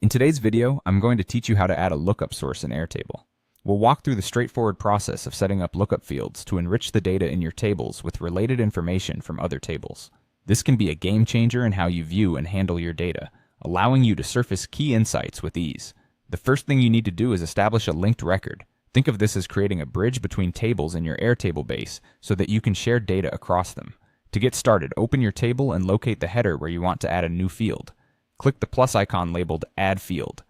In today's video, I'm going to teach you how to add a lookup source in Airtable. We'll walk through the straightforward process of setting up lookup fields to enrich the data in your tables with related information from other tables. This can be a game changer in how you view and handle your data, allowing you to surface key insights with ease. The first thing you need to do is establish a linked record. Think of this as creating a bridge between tables in your Airtable base so that you can share data across them. To get started, open your table and locate the header where you want to add a new field. Click the plus icon labeled Add Field.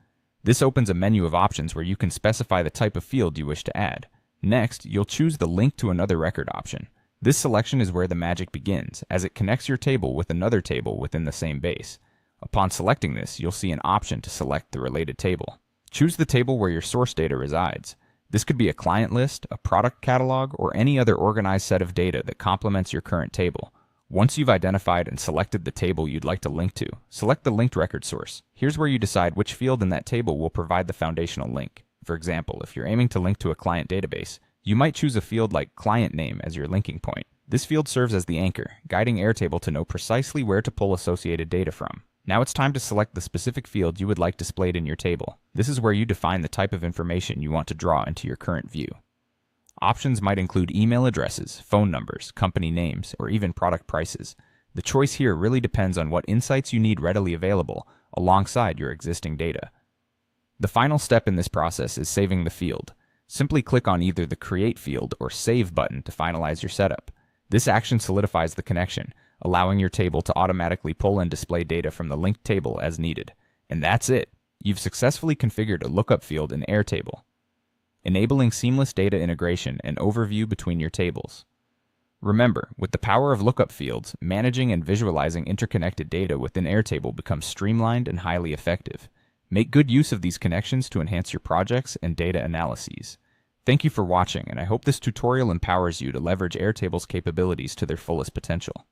This opens a menu of options where you can specify the type of field you wish to add. Next, you'll choose the Link to Another Record option. This selection is where the magic begins, as it connects your table with another table within the same base. Upon selecting this, you'll see an option to select the related table. Choose the table where your source data resides. This could be a client list, a product catalog, or any other organized set of data that complements your current table. Once you've identified and selected the table you'd like to link to, select the linked record source. Here's where you decide which field in that table will provide the foundational link. For example, if you're aiming to link to a client database, you might choose a field like client name as your linking point. This field serves as the anchor, guiding Airtable to know precisely where to pull associated data from. Now it's time to select the specific field you would like displayed in your table. This is where you define the type of information you want to draw into your current view. Options might include email addresses, phone numbers, company names, or even product prices. The choice here really depends on what insights you need readily available alongside your existing data. The final step in this process is saving the field. Simply click on either the Create field or Save button to finalize your setup. This action solidifies the connection, allowing your table to automatically pull and display data from the linked table as needed. And that's it. You've successfully configured a lookup field in Airtable, enabling seamless data integration and overview between your tables. Remember, with the power of lookup fields, managing and visualizing interconnected data within Airtable becomes streamlined and highly effective. Make good use of these connections to enhance your projects and data analyses. Thank you for watching, and I hope this tutorial empowers you to leverage Airtable's capabilities to their fullest potential.